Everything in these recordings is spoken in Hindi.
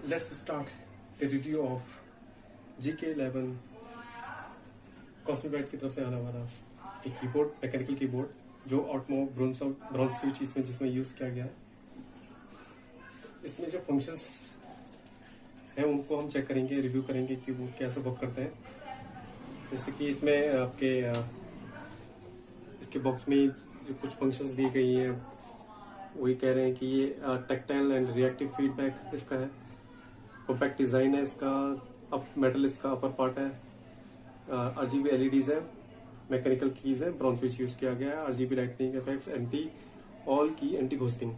Let's start the review of GK11 cosmic की तरफ से आने वाला एक कीबोर्ड, मैकेनिकल कीबोर्ड जो ऑटमो ब्रॉन्ज स्विच जिसमें यूज किया गया है। इसमें जो फंक्शंस हैं उनको हम चेक करेंगे, रिव्यू करेंगे कि वो कैसे वर्क करते हैं। जैसे कि इसमें आपके इसके बॉक्स में जो कुछ फंक्शंस दी गई हैं वही कह रहे हैं कि ये टेक्टाइल एंड रिएक्टिव फीडबैक इसका है, कॉम्पैक्ट डिजाइन है इसका, अप मेटल इसका अपर पार्ट है, RGB LEDs है, मैकेनिकल कीज है, ब्रॉन्ज स्विच यूज किया गया है, RGB lightning effects, anti ghosting.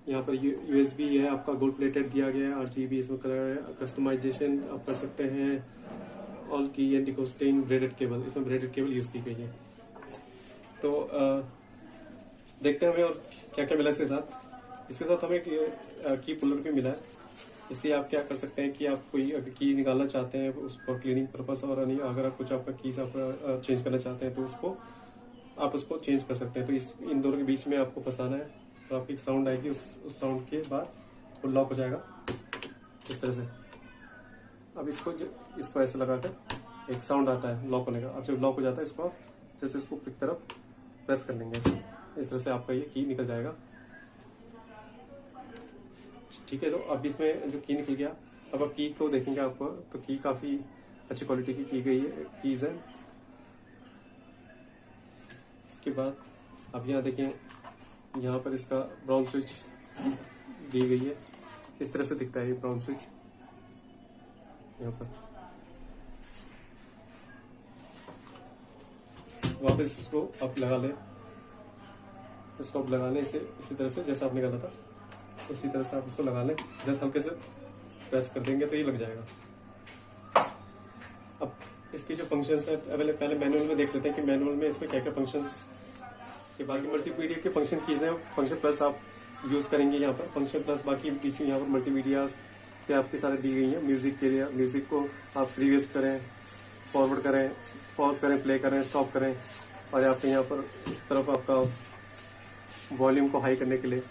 यहाँ पर USB है आपका, गोल्ड प्लेटेड दिया गया है, RGB इसमें कलर है, कस्टमाइजेशन आप कर सकते हैं, ऑल की एंटी घोस्टिंग, ब्रेडेड केबल, इसमें ब्रेडेड केबल यूज की गई है। तो देखते हैं हमें और क्या क्या मिला इसके साथ। इसके साथ हमें की पुलर भी मिला है। इससे आप क्या कर सकते हैं कि आप कोई अगर की निकालना चाहते हैं उस फॉर क्लीनिंग पर्पस, और अगर आप कुछ आपका कीज आप चेंज करना चाहते हैं तो आप उसको चेंज कर सकते हैं। तो इन दोनों के बीच में आपको फंसाना है, तो आपकी एक साउंड आएगी, उस साउंड के बाद वो लॉक हो जाएगा इस तरह से। अब इसको ऐसे लगाकर एक साउंड आता है लॉक होने का। अब जब लॉक हो जाता है इसको आप जैसे इसको एक तरफ प्रेस कर लेंगे, इस तरह से आपका ये की निकल जाएगा। ठीक है, तो अब इसमें जो की निकल गया, अब आप की को देखेंगे आपको तो की काफी अच्छी क्वालिटी की गई है, कीज है। इसके बाद अब यहाँ देखें, यहाँ पर इसका ब्राउन स्विच दी गई है, इस तरह से दिखता है ये ब्राउन स्विच। यहाँ पर वापस इसको आप लगा लें, इसको आप लगा लें इसी तरह से जैसा आपने कहा था, उसी तरह से आप इसको लगा लें। जस्ट हल्के से प्रेस कर देंगे तो ये लग जाएगा। अब इसकी जो फंक्शंस है पहले मैनुअल में देख लेते हैं कि मैनुअल में इसमें क्या क्या फंक्शंस के बाकी मल्टीमीडिया के फंक्शन कीज हैं। फंक्शन प्लस आप यूज करेंगे यहाँ पर, फंक्शन प्लस बाकी पीछे यहाँ पर मल्टीमीडिया पे आपकी सारी दी गई है। म्यूजिक के लिए, म्यूजिक को आप प्रीवियस करें, फॉरवर्ड करें, पॉज करें, प्ले करें, स्टॉप करें, और यहाँ पे यहाँ पर इस तरफ आपका वॉल्यूम को हाई करने के लिए,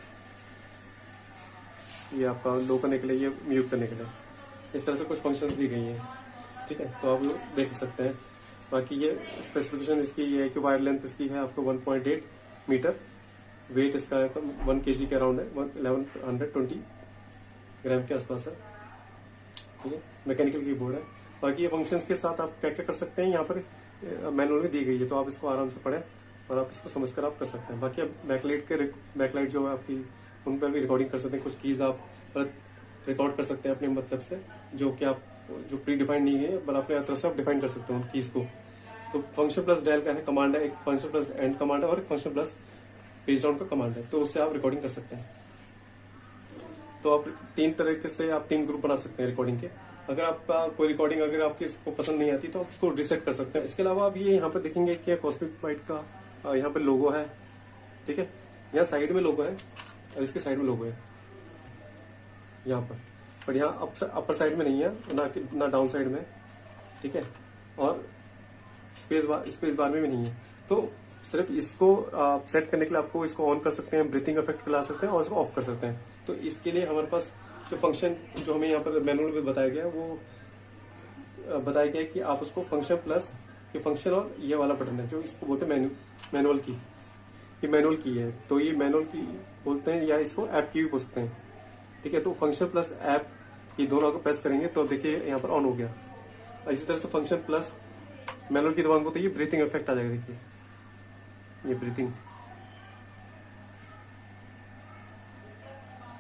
ये आपका लो करने के लिए, ये म्यूट करने के लिए, इस तरह से कुछ फंक्शंस दी गई हैं। ठीक है, तो आप लोग देख सकते हैं। बाकी ये स्पेसिफिकेशन इसकी ये है कि वायर लेंथ इसकी है आपको 1.8 मीटर, वेट इसका 1 kg के अराउंड है, 1120 ग्राम के आसपास है। ठीक है, मैकेनिकल कीबोर्ड है। बाकी ये फंक्शंस के साथ आप क्या क्या कर सकते हैं यहाँ पर मैनुअल में दी गई है, तो आप इसको आराम से पढ़ें और आप इसको समझकर आप कर सकते हैं। बाकी आप बैकलाइट जो है आपकी, उन पर भी रिकॉर्डिंग कर सकते हैं। कुछ कीज आप रिकॉर्ड कर सकते हैं अपने मतलब से, जो कि आप जो प्री डिफाइंड नहीं है, पर अपने तरफ से आप डिफाइन कर सकते हो उन कीज को। तो फंक्शन प्लस डायल का है कमांड है, एक फंक्शन प्लस एंड कमांड है और एक फंक्शन प्लस पेज डाउन का कमांड है, तो उससे आप रिकॉर्डिंग कर सकते हैं। तो आप 3 तरीके से आप 3 ग्रुप बना सकते हैं रिकॉर्डिंग के। अगर आपका कोई रिकॉर्डिंग अगर आपकी इसको पसंद नहीं आती तो आप उसको रिसेट कर सकते हैं। इसके अलावा आप ये यहाँ पर देखेंगे कि कॉस्मिक बाइट का यहाँ पर लोगो है। ठीक है, यहाँ साइड में लोगो है और इसके साइड में लोगो है यहाँ पर यहाँ अपर साइड में नहीं है, ना डाउन साइड में। ठीक है, और स्पेस बार में भी नहीं है। तो सिर्फ इसको सेट करने के लिए आपको इसको ऑन कर सकते हैं, ब्रीथिंग इफेक्ट ला सकते हैं और इसको ऑफ कर सकते हैं। तो इसके लिए हमारे पास जो फंक्शन जो हमें यहाँ पर मैनुअल में बताया गया है, वो बताया गया है कि आप उसको फंक्शन प्लस ये फंक्शन और ये वाला बटन है जो इसको बोलते हैं मैनुअल की, ये मैनुअल की है, तो ये मैनुअल की बोलते हैं, या इसको ऐप की भी बोल सकते हैं। ठीक है, तो फंक्शन प्लस ऐप ये दोनों को प्रेस करेंगे तो देखिए यहाँ पर ऑन हो गया। इसी तरह से फंक्शन प्लस मैनुअल की दबाएंगे तो ये ब्रीथिंग इफेक्ट आ जाएगा। देखिए ये ब्रीथिंग,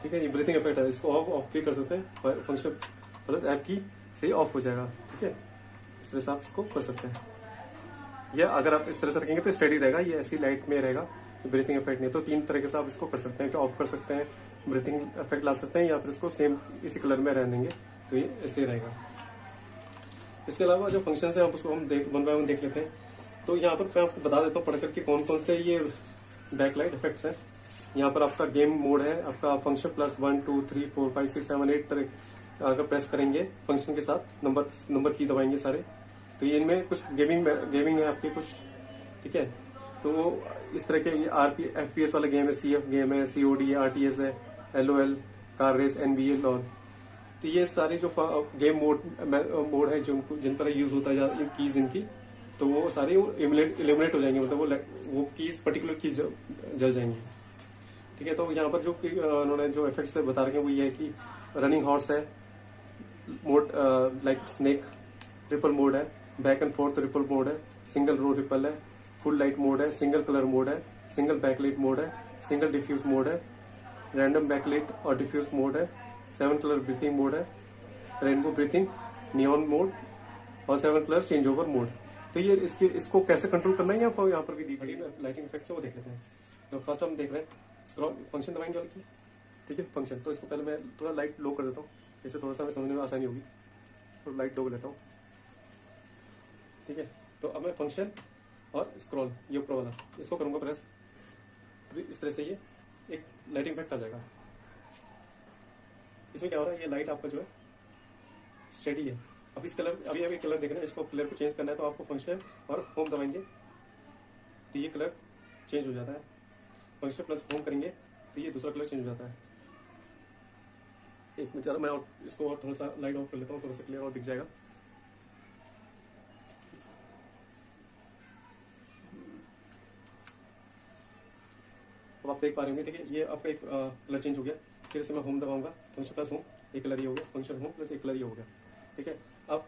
ठीक है, ये ब्रीथिंग इफेक्ट है। इसको ऑफ भी कर सकते हैं, फंक्शन प्लस ऐप की से ऑफ हो जाएगा। ठीक है, इस तरह से आप इसको कर सकते हैं। या अगर आप इस तरह से रखेंगे तो स्टेडी रहेगा, ये ऐसी लाइट में रहेगा, ब्रीथिंग इफेक्ट नहीं। तो 3 तरीके से आप इसको कर सकते हैं, कि ऑफ कर सकते हैं, ब्रीथिंग इफेक्ट ला सकते हैं, या फिर इसको सेम इसी कलर में रहने देंगे तो ये ऐसे रहेगा। इसके अलावा जो फंक्शन है आप उसको हम वन बाय वन देख लेते हैं। तो यहाँ पर मैं आपको बता देता हूँ पढ़ करके कौन कौन से ये बैकलाइट इफेक्ट्स हैं। यहाँ पर आपका गेम मोड है, आपका फंक्शन प्लस 1 2 3 4 5 6 7 8 तरह अगर प्रेस करेंगे फंक्शन के साथ नंबर की दबाएंगे सारे, तो ये इनमें कुछ गेमिंग है आपके कुछ। ठीक है, तो इस तरह के FPS वाले गेम है, CF गेम है, COD RTS है, LOL कार रेस, NBA लॉन। तो ये सारे जो गेम मोड है जिन पर यूज होता है कीज इनकी, तो वो सारे इलिमिनेट हो जाएंगे, मतलब वो कीज पर्टिकुलर कीज जल जाएंगी। ठीक है, तो यहाँ पर जो उन्होंने जो इफेक्ट्स बता रखे हैं वो ये है कि रनिंग हॉर्स है, mode like snake, ripple mode है, back and forth ripple mode है, सिंगल रो रिपल है, फुल लाइट मोड है, सिंगल कलर मोड है, सिंगल बैकलाइट मोड है, सिंगल डिफ्यूज मोड है, रैंडम बैकलाइट और डिफ्यूज मोड है, 7 कलर ब्रीथिंग मोड है, रेनबो ब्रीथिंग, नियॉन मोड और 7 कलर चेंज ओवर मोड। तो ये इसको कैसे कंट्रोल करना है यहाँ पर भी दी गई लाइटिंग इफेक्ट है, वो देख लेते हैं। तो फर्स्ट हम देख रहे हैं स्क्रॉल फंक्शन दबाएंगे वाली की। ठीक है, फंक्शन तो इसको पहले मैं थोड़ा लाइट लो कर देता हूँ, इससे थोड़ा सा हमें समझने में आसानी होगी। तो लाइट लो कर लेता हूँ। ठीक है, तो अब मैं फंक्शन और स्क्रॉल ये ऊपर वाला इसको करूंगा प्रेस, तो इस तरह से ये एक लाइटिंग इफेक्ट आ जाएगा। इसमें क्या हो रहा है, ये लाइट आपका जो है स्टेडी है। अब इस कलर अभी कलर देख रहे हैं, इसको कलर को चेंज करना है तो आपको फंक्शन और होम दबाएंगे तो ये कलर चेंज हो जाता है। फंक्शन प्लस होम करेंगे तो ये दूसरा कलर चेंज हो जाता है। एक मिनट मैं इसको और थोड़ा सा लाइट ऑफ कर लेता हूँ, थोड़ा सा क्लियर और दिख जाएगा। अब आप देख पा रहे होंगे, देखिए ये आपका एक कलर चेंज हो गया। फिर से मैं होम दबाऊंगा, फंक्शन प्लस होम, एक कलर ये हो गया, फंक्शन होम प्लस एक कलर ये हो गया। ठीक है, अब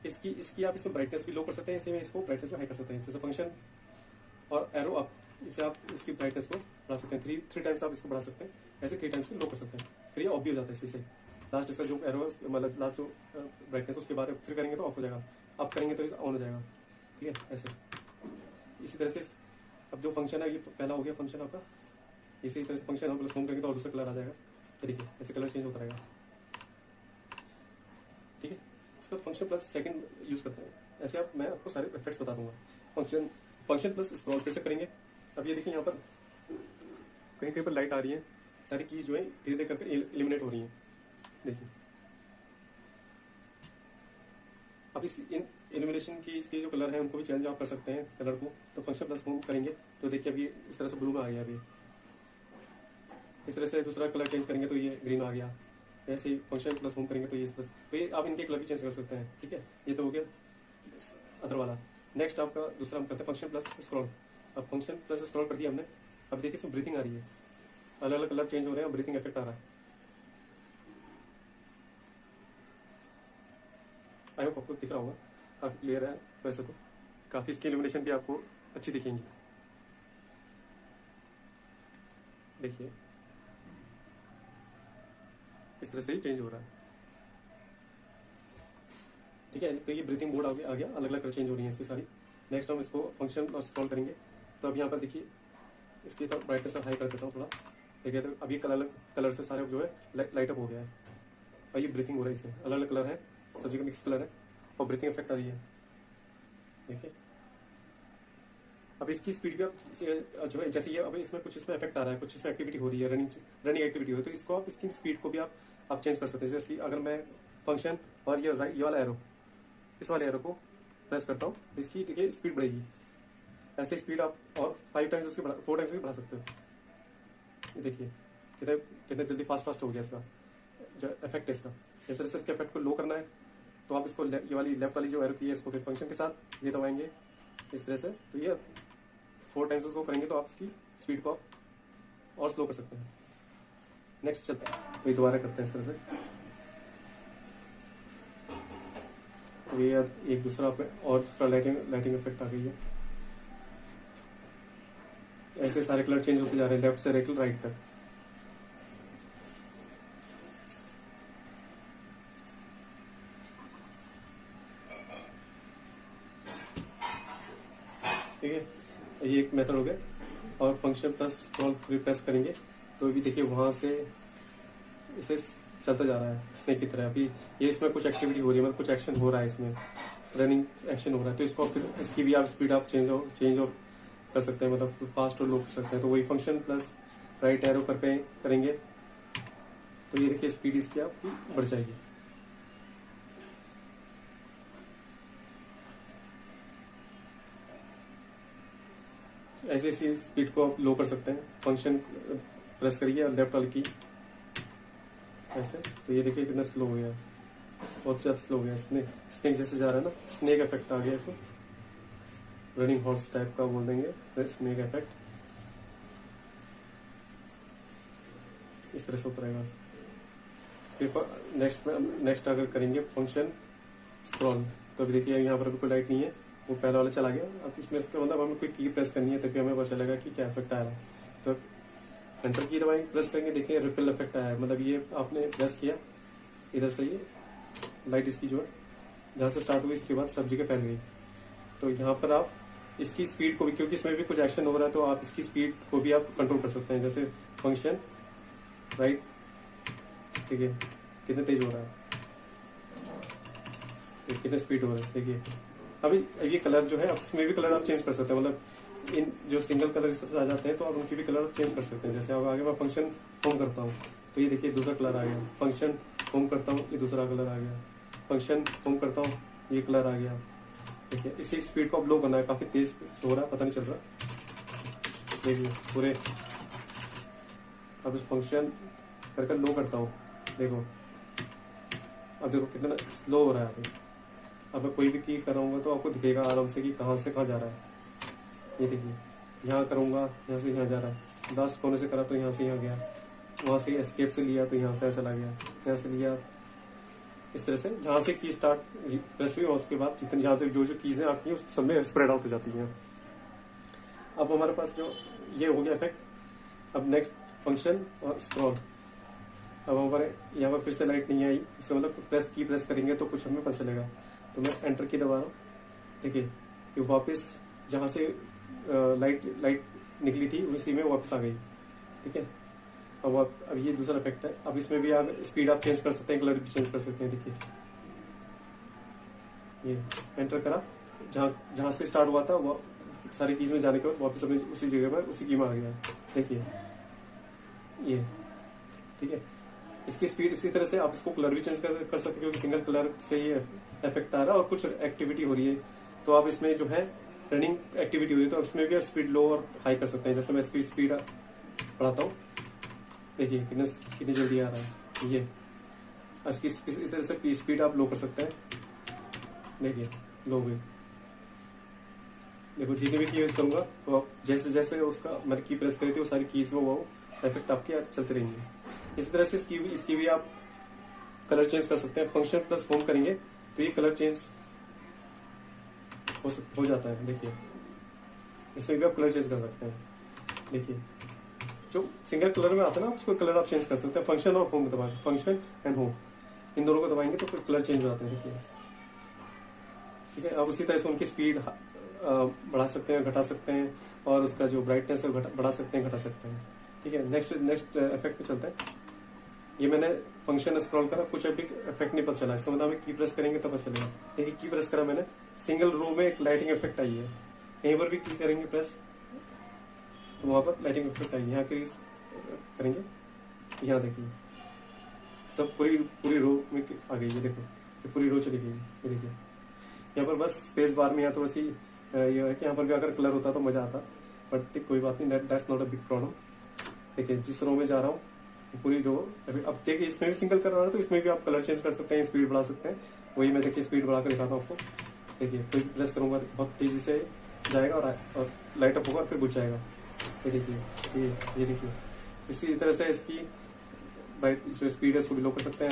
इसकी आप इसमें ब्राइटनेस भी लो कर सकते हैं, इसी में इसको ब्राइटनेस में हाई कर सकते हैं। जैसे फंक्शन और एरो अप, इससे आप इसकी ब्राइटनेस को बढ़ा सकते हैं, थ्री टाइम्स आप इसको बढ़ा सकते हैं, ऐसे 3 टाइम्स को लो कर सकते हैं। फिर ये ऑफ भी हो जाता है इसी से। लास्ट इसका जो एरो मतलब लास्ट जो ब्राइटनेस उसके बाद फिर करेंगे तो ऑफ हो जाएगा, अप करेंगे तो ऑन हो जाएगा। ठीक है, ऐसे इसी तरह से अब जो फंक्शन है ये पहला हो गया फंक्शन आपका, इसी तरह से फंक्शन हम प्लस होम करेंगे तो और दूसरा कलर आ जाएगा। देखिए ऐसे कलर चेंज होता रहेगा। ठीक है, इसके बाद फंक्शन प्लस सेकंड यूज करते हैं। ऐसे आप मैं आपको सारे इफेक्ट्स बता दूंगा। फंक्शन प्लस स्क्रॉल फिर से करेंगे। अब ये देखिए यहाँ पर कहीं कहीं पर लाइट आ रही है, सारी कीज जो है धीरे धीरे करके एलिमिनेट हो रही है। देखिए अब इस इल्यूमिनेशन की इसके जो कलर है उनको भी चेंज आप कर सकते हैं कलर को। तो फंक्शन प्लस होम करेंगे तो देखिए अभी इस तरह से ब्लू में आ गया। अभी इस तरह से दूसरा कलर चेंज करेंगे तो ये ग्रीन आ गया। ऐसे ही फंक्शन प्लस होम करेंगे तो ये इस तरह, तो ये आप इनके कलर भी चेंज कर सकते हैं। ठीक है, ये तो हो गया अदर वाला। नेक्स्ट आपका दूसरा हम करते हैं फंक्शन प्लस स्क्रॉल। अब फंक्शन प्लस स्क्रॉल कर दिया हमने। अब देखिए इसमें ब्रीथिंग आ रही है, अलग अलग कलर चेंज हो रहे हैं, ब्रीथिंग इफेक्ट आ रहा है। आई होप आपको दिख रहा होगा, काफी क्लियर है। वैसे तो काफी इसकी इल्यूमिनेशन भी आपको अच्छी दिखेंगी। देखिए इस तरह से ही चेंज हो रहा है। ठीक है, तो ये ब्रीथिंग मोड आ गया, अलग अलग कलर चेंज हो रही है इसकी सारी। नेक्स्ट हम इसको फंक्शन और स्क्रॉल करेंगे। तो अब यहाँ पर देखिए इसकी तो ब्राइटनेस हाई कर देता हूँ थोड़ा। ठीक है, तो अभी कलर से सारे जो है लाइट अप हो गया है और ये ब्रीथिंग हो रहा है। इससे अलग अलग कलर है, सब्जी का मिक्स कलर है और ब्रीथिंग इफेक्ट आ रही है। देखिए अब इसकी स्पीड भी आप जो है जैसे ये अब इसमें कुछ इसमें इफेक्ट आ रहा है, कुछ इसमें एक्टिविटी हो रही है, रनिंग एक्टिविटी हो रही है, तो इसको आप इसकी स्पीड को भी आप चेंज कर सकते हैं। जैसे अगर मैं फंक्शन और ये वाला एरो, इस वाले एरो को प्रेस करता हूँ तो इसकी देखिए स्पीड बढ़ेगी। ऐसे स्पीड आप और 4 टाइम्स उसकी बढ़ा सकते हो। ये देखिए कितने जल्दी फास्ट हो गया इसका जो इफेक्ट है इसका। इस तरह से इसके इफेक्ट को लो करना है तो आप इसको ये वाली लेफ्ट वाली जो एरो की है इसको फिर फंक्शन के साथ ये दबाएंगे इस तरह से, तो ये 4 टाइम्स उसको करेंगे तो आप इसकी स्पीड को और स्लो कर सकते हैं। नेक्स्ट चलते हैं, वही दोबारा करते हैं इस तरह से। ये एक दूसरा और दूसरा लाइटिंग इफेक्ट आ गई है। ऐसे सारे कलर चेंज होते जा रहे हैं लेफ्ट से राइट तक। ठीक है, ये एक मेथड हो गया। और फंक्शन प्लस स्क्रॉल भी प्रेस करेंगे तो भी देखिए वहां से इसे चलता जा रहा है स्नेक की तरह। अभी ये इसमें कुछ एक्टिविटी हो रही है, मतलब कुछ एक्शन हो रहा है, इसमें रनिंग एक्शन हो रहा है, तो इसको फिर इसकी भी आप स्पीड आप चेंज और कर सकते हैं, मतलब फास्ट और लो कर सकते हैं। तो वही फंक्शन प्लस राइट एरो करेंगे तो ये देखिए स्पीड इसकी आपकी बढ़ जाएगी। ऐसे इसी स्पीड को आप लो कर सकते हैं। फंक्शन प्रेस करिए और लेफ्ट वाली की ऐसे, तो ये देखिए कितना स्लो हो गया, बहुत ज्यादा स्लो हो गया। स्नेक जैसे जा रहा है ना, स्नेक इफेक्ट आ गया इसको, रनिंग हॉर्स टाइप का बोल देंगे स्नेक इफेक्ट। इस तरह से उतरेगा। फिर नेक्स्ट अगर करेंगे फंक्शन स्क्रॉल तो अभी देखिए यहाँ पर अभी कोई लाइट नहीं है, वो पहला वाला चला गया। अब इसमें इसका मतलब हमें कोई की प्रेस करनी है तभी हमें पता चलेगा कि क्या इफेक्ट आ रहा है। तो एंटर की दबाएं, प्रेस करेंगे, देखिए रिपल इफेक्ट आया है, मतलब ये आपने प्रेस किया इधर से ये लाइट इसकी जो है जहाँ से स्टार्ट हुई इसके बाद सब जगह फैल गई। तो यहाँ पर आप इसकी स्पीड को भी, क्योंकि इसमें भी कुछ एक्शन हो रहा है, तो आप इसकी स्पीड को भी आप कंट्रोल कर सकते हैं। जैसे फंक्शन राइट, ठीक है कितने तेज हो रहा है, कितने स्पीड हो रहा है। देखिए अभी ये कलर जो है अब इसमें भी कलर आप चेंज कर सकते हैं, मतलब इन जो सिंगल कलर इस तरह से आ जाते हैं तो आप उनकी भी कलर चेंज कर सकते हैं। जैसे अब आगे मैं फंक्शन होम करता हूँ तो ये देखिए दूसरा कलर आ गया, फंक्शन होम करता हूँ ये दूसरा कलर आ गया, फंक्शन होम करता हूँ ये कलर आ गया। देखिए इसी स्पीड को अब लो करना है, काफी तेज हो रहा है, पता नहीं चल रहा। देखिए पूरे अब इस फंक्शन कर लो करता हूँ, देखो अब देखो कितना स्लो हो रहा है। अब मैं कोई भी की कराऊंगा तो आपको दिखेगा आराम से कि कहाँ से कहाँ जा रहा है। ये देखिए यहाँ करूंगा यहाँ से यहाँ जा रहा है, लास्ट कोने से करा तो यहाँ से यहाँ गया, वहाँ से एस्केप से लिया तो यहाँ से चला गया, यहाँ से लिया। इस तरह से जहाँ से की स्टार्ट प्रेस हुई उसके बाद जितनी जहाँ से जो कीज़ें आती हैं उस सब में स्प्रेड आउट हो जाती हैं। अब हमारे पास जो ये हो गया इफेक्ट। अब नेक्स्ट फंक्शन और स्क्रॉल। अब हमारे यहाँ पर फिर से लाइट नहीं आई, इसका मतलब प्रेस करेंगे तो कुछ हमें पता चलेगा। तो मैं एंटर की दबा रहा हूँ, देखिए ये वापस जहाँ से लाइट निकली थी उसी में वापस आ गई। ठीक है, अब ये दूसरा इफेक्ट है। अब इसमें भी आप स्पीड आप चेंज कर सकते हैं, कलर भी चेंज कर सकते हैं। देखिए ये एंटर करा, जहाँ से स्टार्ट हुआ था वो सारी कीज में जाने के बाद वापस अपने उसी जगह पर उसी की में आ गया। देखिए ये ठीक है, इसकी स्पीड इसी तरह से आप इसको कलर भी चेंज कर सकते हैं, क्योंकि सिंगल कलर से ये इफेक्ट आ रहा है और कुछ एक्टिविटी हो रही है तो आप इसमें जो है रनिंग एक्टिविटी हो रही है तो इसमें भी आप स्पीड लो और हाई कर सकते हैं। जैसे मैं इसकी स्पीड बढ़ाता हूँ, देखिए कितनी जल्दी आ रहा है ये। इसकी इस तरह से स्पीड आप लो कर सकते हैं। देखिए लो गई। देखो जितनी भी की यूज करूंगा तो आप जैसे जैसे उसका मैंने की प्रेस करी थी वो सारी कीज में वो इफेक्ट आपके चलते रहेंगे। इसी तरह से इसकी भी आप कलर चेंज कर सकते हैं। फंक्शन प्लस होम करेंगे तो ये कलर चेंज हो जाता है। देखिए इसमें भी आप कलर चेंज कर सकते हैं। देखिए जो सिंगल कलर में आता है ना उसको कलर आप चेंज कर सकते हैं। फंक्शन और होम दबाएंगे, फंक्शन एंड होम इन दोनों को दबाएंगे तो फिर कलर चेंज हो जाते हैं। देखिए ठीक है। अब उसी तरह से उनकी स्पीड बढ़ा सकते हैं, घटा सकते हैं, और उसका जो ब्राइटनेस है बढ़ा सकते हैं, घटा सकते हैं। ठीक है। नेक्स्ट इफेक्ट पे चलते हैं। ये मैंने फंक्शन स्क्रॉल करा, कुछ अभी इफेक्ट नहीं पता चला। इसका मतलब हमें की प्रेस करेंगे तो पता चलेगा। देखिए की प्रेस करा मैंने, सिंगल रो में एक लाइटिंग इफेक्ट आई है। कहीं पर भी की करेंगे प्रेस तो वहां पर लाइटिंग इफेक्ट आई है। यहाँ क्रीज करेंगे, यहाँ देखिए सब पूरी रो में आ गई है। देखो ये पूरी रो चली गई है। देखिए यहाँ पर बस स्पेस बार में यहाँ थोड़ी सी ये है कि यहाँ पर भी अगर कलर होता तो मजा आता, बट कोई बात नहीं, that's not a big problem. देखिए जिस रो में जा रहा हूँ पूरी रो, अब देखिए इसमें भी सिंगल कर रहा है तो इसमें भी आप कलर चेंज कर सकते हैं, स्पीड बढ़ा सकते हैं। वही मैं देखिए स्पीड बढ़ा कर दिखाता हूँ आपको। देखिए कोई प्रेस करूंगा बहुत तेजी से जाएगा और लाइट अप होगा और फिर बुझ जाएगा। ये देखिए ये देखिए इसी तरह से इसकी जो स्पीड है उसको भी लो कर सकते हैं।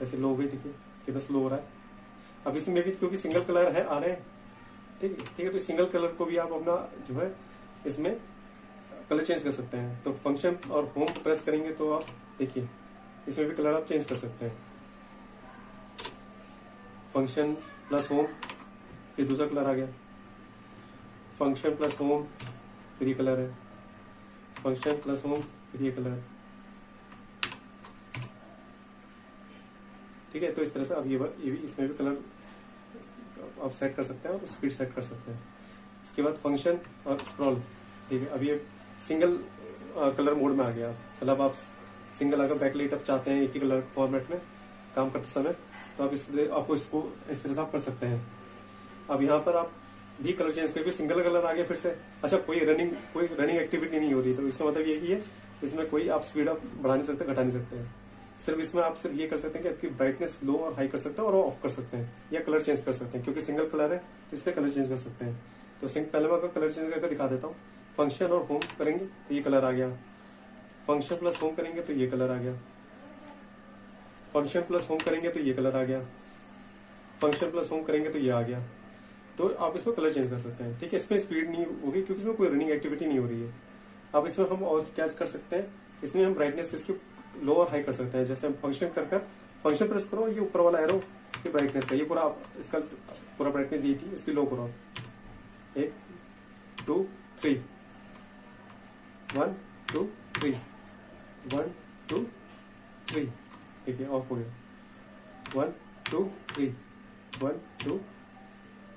ऐसे लो हो गई। देखिए कितना स्लो हो रहा है। अब इसमें भी क्योंकि सिंगल कलर है आ रहे हैं, ठीक है, तो सिंगल कलर को भी आप अपना जो है इसमें कलर चेंज कर सकते हैं। तो फंक्शन और होम प्रेस करेंगे तो आप देखिए इसमें भी कलर आप चेंज कर सकते हैं। फंक्शन प्लस होम, फिर दूसरा कलर आ गया। फंक्शन प्लस होम, फिर ये कलर है। फंक्शन प्लस होम, फिर ये कलर है। ठीक है। तो इस तरह से अब ये भी इसमें भी कलर आप सेट कर सकते हैं और स्पीड सेट कर सकते हैं। इसके बाद फंक्शन और स्क्रॉल। ठीक है। अब ये सिंगल कलर मोड में आ गया। मतलब आप सिंगल अगर बैकलाइट आप चाहते हैं एक ही कलर फॉर्मेट में काम करते समय तो आप आपको इसको इस तरह से आप कर सकते हैं। अब यहाँ पर आप भी कलर चेंज करके सिंगल कलर आ गया फिर से। अच्छा कोई रनिंग एक्टिविटी नहीं हो रही तो इसका मतलब यही है इसमें कोई आप स्पीड आप बढ़ा नहीं सकते, घटा नहीं सकते। सिर्फ इसमें आप सिर्फ ये कर सकते हैं कि आपकी ब्राइटनेस लो और हाई कर सकते हैं और ऑफ कर सकते हैं या कलर चेंज कर सकते हैं। क्योंकि सिंगल कलर है तो इसलिए कलर चेंज कर सकते हैं। तो पहले मैं कलर चेंज करके दिखा देता हूँ। फंक्शन और होम करेंगे तो ये कलर आ गया। फंक्शन प्लस होम करेंगे तो ये कलर आ गया। फंक्शन प्लस होम करेंगे तो ये कलर आ गया। फंक्शन प्लस होम करेंगे तो ये आ गया। तो आप इसमें कलर चेंज कर सकते हैं। ठीक है। इसमें स्पीड नहीं होगी क्योंकि इसमें कोई रनिंग एक्टिविटी नहीं हो रही है। अब इसमें हम और क्या कर सकते हैं, इसमें हम ब्राइटनेस इसकी लो और हाई कर सकते हैं। जैसे हम फंक्शन फंक्शन प्रेस करो, ये ऊपर वाला एरो ये ब्राइटनेस है, ये पूरा इसका पूरा ब्राइटनेस ये थी, इसकी लो करो। 1 2 3 1 2 3 1 2 3। देखिए ऑफ हो गया। 1 2 3 1 2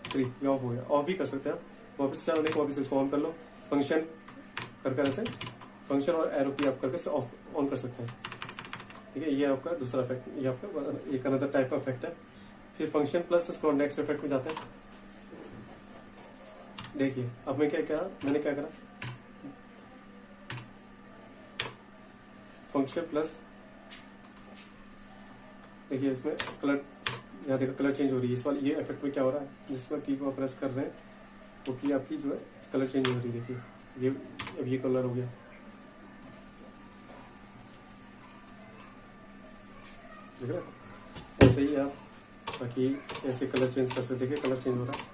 3 ये ऑफ हो गया। ऑफ भी कर सकते हैं आप। वापस चलाने को वापस इसको ऑन कर लो। फंक्शन कर ऐसे फंक्शन और एरो की आप करके ऑफ ऑन कर सकते हैं। ठीक है। ये आपका दूसरा इफेक्ट, ये आपका एक अनदर टाइप का इफेक्ट है। फिर function plus scroll next effect में जाते हैं। देखिए अब मैंने क्या करा फंक्शन प्लस, देखिए इसमें कलर, यहाँ देखो कलर चेंज हो रही है। इस वाले ये इफेक्ट में क्या हो रहा है, जिसमें की को प्रेस कर रहे हैं वो की आपकी जो है कलर चेंज हो रही है। देखिए ये अब ये कलर हो गया। ठीक है। ऐसे ही आप बाकी ऐसे कलर चेंज कर सकते। देखिए कलर चेंज हो रहा है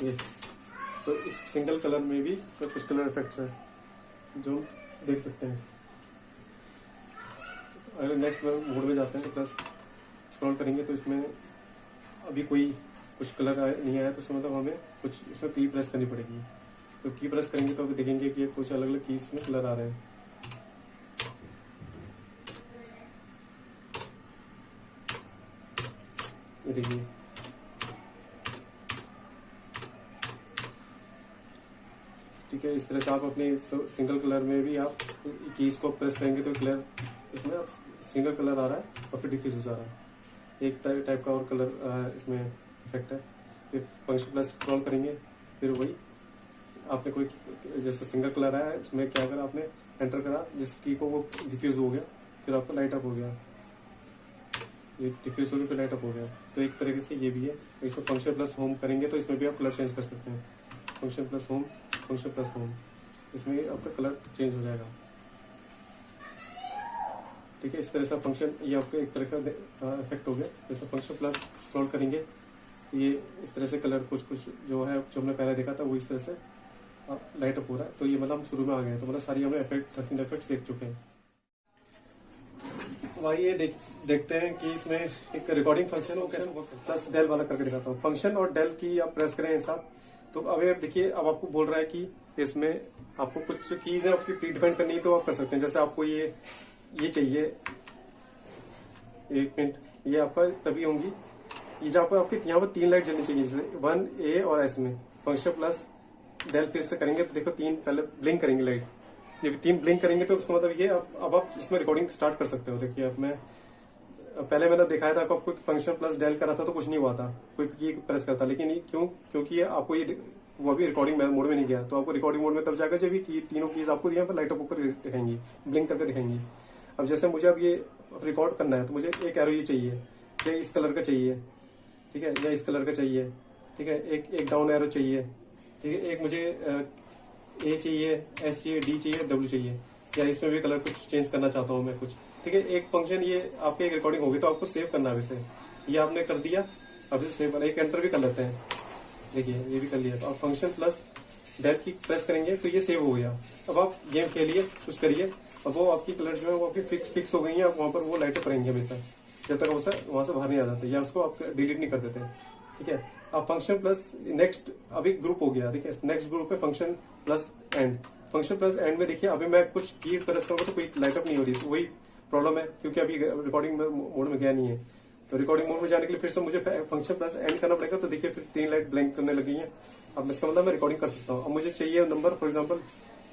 ये। तो इस सिंगल कलर में भी कुछ कलर इफेक्ट्स हैं जो देख सकते हैं। अगर नेक्स्ट मोड में जाते हैं तो प्लस स्क्रॉल करेंगे तो इसमें अभी कुछ कलर नहीं आया तो इसमें मतलब हमें कुछ इसमें की प्रेस करनी पड़ेगी। तो की प्रेस करेंगे तो अभी देखेंगे कि कुछ अलग अलग कीज में कलर आ रहे हैं। ये देखिए ठीक है। इस तरह से आप अपने सिंगल कलर में भी आप कीज को प्रेस करेंगे तो कलर इसमें आप सिंगल कलर आ रहा है और फिर डिफ्यूज हो जा रहा है। एक टाइप का और कलर इसमें इफेक्ट है। फिर फंक्शन प्लस स्क्रॉल करेंगे फिर वही आपने कोई जैसे सिंगल कलर आया, इसमें क्या करा आपने, एंटर करा, जिस की को वो डिफ्यूज हो गया, फिर आपका लाइट अप हो गया, ये डिफ्यूज हो गया फिर लाइट अप हो गया। तो एक तरीके से ये भी है। इसमें फंक्शन प्लस होम करेंगे तो इसमें भी आप कलर चेंज कर सकते हैं। Function plus home, function plus home, इसमें आपका कलर चेंज हो जाएगा। ठीक है, इस तरह से फंक्शन, ये आपका एक तरह का इफेक्ट हो गया। जैसे फंक्शन प्लस स्क्रॉल करेंगे तो ये इस तरह से कलर कुछ कुछ जो है, जो हमने पहले देखा था वो इस तरह से लाइट अप हो रहा है। तो ये मतलब हम शुरू में आ गए, तो मतलब सारी हमें इफेक्ट 13 इफेक्ट्स देख चुके हैं। आइए देखते हैं कि इसमें एक रिकॉर्डिंग फंक्शन हो कैसे, प्लस डेल वाला करके दिखाता हूँ। फंक्शन और डेल की आप प्रेस करें साथ, तो अब ये देखिए, अब आपको बोल रहा है कि इसमें आपको कुछ कीज है आपकी प्री डिफाइन करनी है, तो आप कर सकते हैं। जैसे आपको ये चाहिए, एक मिनट, ये आपका तभी होंगी, ये जहाँ पर आपके यहाँ पर 3 लाइट जलनी चाहिए, जैसे 1 A और S में। फंक्शन प्लस डेल फिर से करेंगे तो देखो 3 पहले ब्लिंक करेंगे लाइट, जब 3 ब्लिंक करेंगे तो उसका मतलब ये अब आप इसमें रिकॉर्डिंग स्टार्ट कर सकते हो। देखिए अब मैं पहले मैंने दिखाया था आपको, फंक्शन प्लस डेल करा था तो कुछ नहीं हुआ था, कोई की प्रेस करता, लेकिन ये क्यों, क्योंकि ये आपको ये वो अभी रिकॉर्डिंग मोड में नहीं गया। तो आपको रिकॉर्डिंग मोड में तब जाकर जब ये तीनों कीज आपको यहाँ पर लाइट अप ऊपर दिखाएंगी, ब्लिंक करके दिखाएंगी। अब जैसे मुझे अब ये रिकॉर्ड करना है तो मुझे एक एरो ये चाहिए, या इस कलर का चाहिए, ठीक है, या इस कलर का चाहिए, ठीक है, एक डाउन एरो चाहिए, ठीक है, एक मुझे ए चाहिए, एस चाहिए, डी चाहिए, डब्ल्यू चाहिए, या इसमें भी कलर कुछ चेंज करना चाहता हूँ मैं कुछ, ठीक है। एक फंक्शन ये आपकी एक रिकॉर्डिंग होगी तो आपको सेव करना है वैसे, ये आपने कर दिया। अब इसे सेव, एक एंटर भी कर लेते हैं, देखिए ये भी कर लिया। तो आप फंक्शन प्लस डेल की प्रेस करेंगे तो ये सेव हो गया। अब आप गेम खेलिए, कुछ करिए, अब वो आपकी कलर जो है वो आपकी फिक्स हो गई है। आप वहाँ पर वो लाइटें करेंगे हमेशा, जब तक वहां से बाहर नहीं आ जाते, या उसको आप डिलीट नहीं कर देते, ठीक है। अब फंक्शन प्लस नेक्स्ट, अभी ग्रुप हो गया, ठीक है, नेक्स्ट ग्रुप है function plus and. Function plus and में देखिए अभी मैं कुछ की प्रेस करूंगा तो कोई लाइटअप नहीं हो रही, वही प्रॉब्लम है क्योंकि अभी रिकॉर्डिंग मोड में गया नहीं है। तो रिकॉर्डिंग मोड में जाने के लिए फिर से मुझे फंक्शन प्लस एंड करना पड़ेगा। तो देखिए फिर 3 लाइट ब्लैंक करने लगी है। अब इसका मतलब मैं रिकॉर्डिंग कर सकता हूँ। अब मुझे चाहिए नंबर, फॉर एग्जाम्पल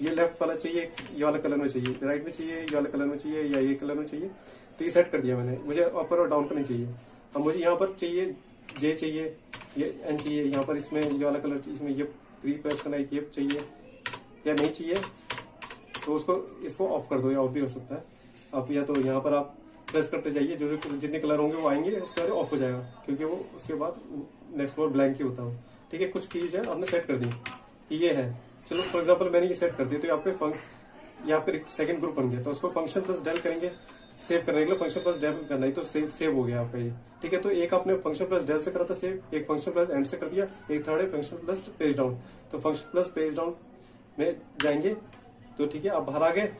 ये लेफ्ट वाला चाहिए, ये वाला कलर में चाहिए, राइट में चाहिए, ये वाला कलर में चाहिए, या ये कलर में चाहिए। तो ये सेट कर दिया मैंने, मुझे अपर और डाउन पर नहीं चाहिए। अब मुझे यहाँ पर चाहिए जे चाहिए, ये एन चाहिए, यहाँ पर इसमें ये वाला कलर चाहिए, इसमें ये प्री प्रेस करना, ये चाहिए या नहीं चाहिए, तो इसको ऑफ कर दो, या ऑफ भी हो सकता है। अब या तो यहाँ पर आप प्रेस करते जाइए, जो जितने कलर होंगे वो आएंगे, उसके बाद ऑफ हो जाएगा, क्योंकि वो उसके बाद नेक्स्ट मोड ब्लैंक ही होता है। ठीक है, कुछ कीज है आपने सेट कर दी, ये है, चलो फॉर एग्जाम्पल मैंने ये सेट कर दिया, तो यहाँ पे सेकंड ग्रुप बन गया। तो उसको फंक्शन प्लस डेल करेंगे, सेव करने के लिए फंक्शन प्लस डेल करना है, तो सेव हो गया आपका ये। ठीक है, तो एक आपने फंक्शन प्लस डेल से करा था सेव, एक फंक्शन प्लस एंड से कर दिया, एक थर्ड है फंक्शन प्लस पेज डाउन। तो फंक्शन प्लस पेज डाउन में जाएंगे, तो ठीक है, आप बाहर आ गए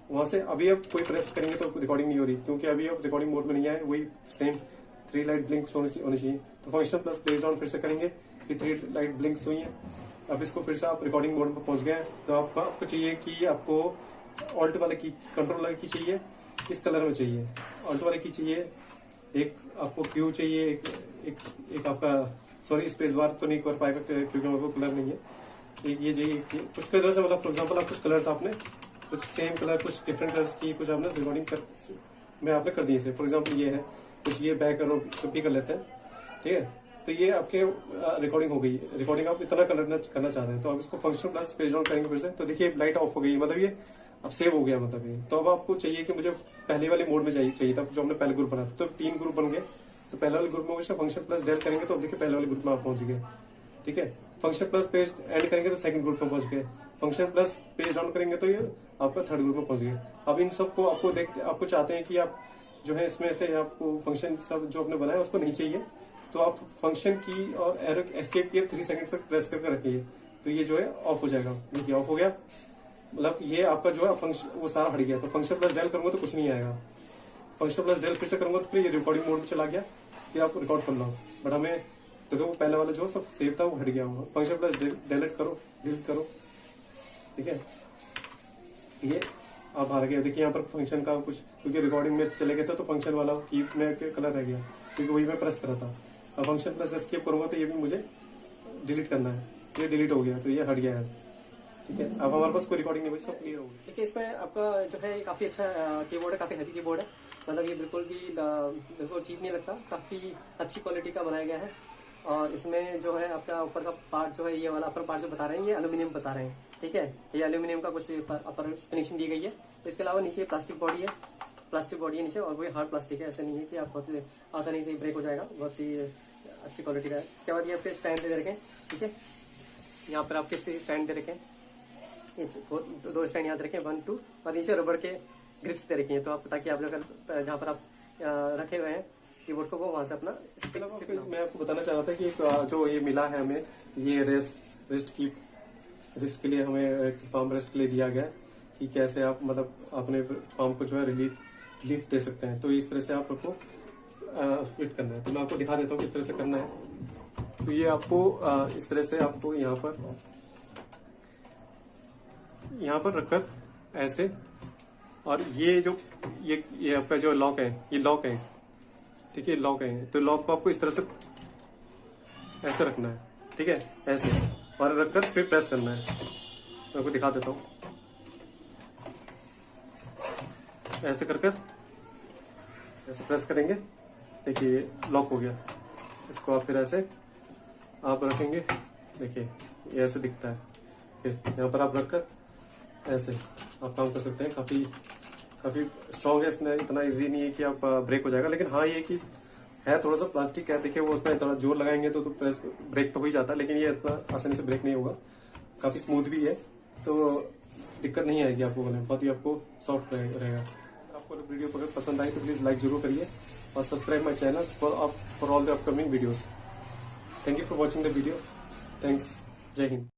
वहां से। अभी अब कोई प्रेस करेंगे तो रिकॉर्डिंग नहीं हो रही, क्योंकि अभी अब रिकॉर्डिंग मोड में नहीं आए, वही सेम 3 लाइट ब्लिंक्स होनी चाहिए। तो फंक्शन प्लस पेज डाउन फिर से करेंगे, फिर 3 लाइट ब्लिंक्स हुई है। अब इसको फिर से आप रिकॉर्डिंग मोड पर पहुंच गए। तो आपको चाहिए कि आपको ऑल्ट वाले की, कंट्रोल वाले की चाहिए, इस कलर में चाहिए, ऑल्ट वाले की चाहिए, एक आपको क्यू चाहिए, एक आपका, सॉरी स्पेस बार तो नहीं कर पाएगा क्योंकि मेरे को कलर नहीं है, एक ये चाहिए। कुछ कलर से मतलब फॉर एग्जाम्पल आप कुछ कलर्स आपने कुछ सेम कलर, कुछ डिफरेंट कलर्स की कुछ आपने रिकॉर्डिंग में आपने कर दी इसे। फॉर एग्जाम्पल ये है कुछ, ये बैक और कॉपी कर लेते हैं, ठीक है। तो ये आपके रिकॉर्डिंग हो गई, रिकॉर्डिंग आप इतना करना चाहते हैं, तो आप इसको फंक्शन प्लस पेज डाउन करेंगे फिर से। तो देखिए लाइट ऑफ हो गई, मतलब ये अब सेव हो गया, मतलब ये। तो अब आपको चाहिए कि मुझे पहले वाले मोड में चाहिए था, जो हमने पहले ग्रुप बनाया था। तो 3 ग्रुप बन गए, तो पहले वाले ग्रुप में मुझे फंक्शन प्लस डेल करेंगे तो देखिए पहले वाले ग्रुप में आप पहुंच गए, ठीक है। फंक्शन प्लस पेज एंड करेंगे तो सेकंड ग्रुप में पहुंच गए, फंक्शन प्लस पेज डाउन करेंगे तो ये आपका थर्ड ग्रुप में पहुंच गए। अब इन सबको आपको चाहते हैं कि आप जो है इसमें से आपको फंक्शन सब जो आपने बनाया उसको नहीं चाहिए, तो आप फंक्शन की और एरो एस्केप की 3 सेकंड तक प्रेस करके रखिए, तो ये जो है ऑफ हो जाएगा। देखिए ऑफ हो गया, मतलब ये आपका जो है फंक्शन वो सारा हट गया। तो फंक्शन प्लस डेल करूंगा तो कुछ नहीं आएगा, फंक्शन प्लस डेल फिर से करूंगा तो फिर ये रिकॉर्डिंग मोड में चला गया, फिर आप रिकॉर्ड कर लो। बट हमें तो वो पहले वाला जो सब सेव था वो हट गया होगा। फंक्शन प्लस डिलीट करो, ठीक है, ये आप आ गया। देखिए यहाँ पर फंक्शन का कुछ, क्योंकि रिकॉर्डिंग में चले गए थे तो फंक्शन वाला की में कलर रह गया, क्योंकि वही मैं प्रेस करा था। अब फंक्शन प्लस एस्केप करूंगा तो ये भी मुझे डिलीट करना है, ये डिलीट हो गया, तो ये हट गया है, ठीक है। अब हमारे पास कोई रिकॉर्डिंग नहीं, सब क्लियर हो गया। देखिए इसमें आपका जो है काफी अच्छा कीबोर्ड है, काफी हैवी कीबोर्ड है, मतलब ये बिल्कुल चीप नहीं लगता, काफी अच्छी क्वालिटी का बनाया गया है। और इसमें जो है आपका ऊपर का पार्ट जो है, ये वाला अपर पार्ट जो बता रहे हैं, ये एल्यूमिनियम बता रहे हैं, ठीक है। ये एल्यूमिनियम का कुछ अपर फिनिशिंग दी गई है। इसके अलावा नीचे प्लास्टिक बॉडी है, प्लास्टिक बॉडी है नीचे, और वो हार्ड प्लास्टिक है, ऐसा नहीं है कि आप बहुत ही आसानी से ब्रेक हो जाएगा, बहुत ही अच्छी क्वालिटी का है। इसके बाद ये आपके स्टैंड दे रखे हैं, ठीक है। यहाँ पर आपके स्टैंड दे रखे हैं, ये दो स्टैंड यहाँ दे रखे हैं, 1 2, और नीचे रबड़ के ग्रिप्स दे रखे हैं, तो आप ताकि आप लोग जहाँ पर आप रखे हुए हैं कीबोर्ड को, वो वहां से अपना मैं आपको बताना चाह रहा था कि जो ये मिला है हमें, ये रिस्ट के लिए हमें पाम रेस्ट के लिए दिया गया है कि कैसे आप मतलब अपने पाम को जो है रिलीफ दे सकते हैं। तो इस तरह से आप लोग को फिट करना है। तो मैं आपको दिखा देता हूँ किस तरह से करना है। तो ये आपको इस तरह से आपको यहाँ पर रखकर ऐसे, और ये आपका जो लॉक है, ये लॉक है, ठीक है, लॉक है। तो लॉक को आपको इस तरह से ऐसे रखना है, ठीक है, ऐसे, और रखकर फिर प्रेस करना है। मैं आपको दिखा देता हूँ, ऐसे कर ऐसे प्रेस करेंगे, देखिए लॉक हो गया। इसको आप फिर ऐसे आप रखेंगे, देखिए ये ऐसे दिखता है। फिर यहाँ पर आप रखकर ऐसे आप काम कर सकते हैं। काफी स्ट्रॉन्ग है, इसमें इतना इजी नहीं है कि आप ब्रेक हो जाएगा, लेकिन हाँ ये कि है थोड़ा सा प्लास्टिक है, देखिए वो उसमें थोड़ा जोर लगाएंगे तो प्रेस ब्रेक तो हो ही जाता है, लेकिन ये इतना आसानी से ब्रेक नहीं होगा। काफी स्मूथ भी है, तो दिक्कत नहीं आएगी आपको, बहुत ही आपको सॉफ्ट रहेगा। आपको वीडियो अगर पसंद आई तो प्लीज लाइक जरूर करिए और subscribe my channel for all the upcoming videos. Thank you for watching the video. Thanks. जय हिंद।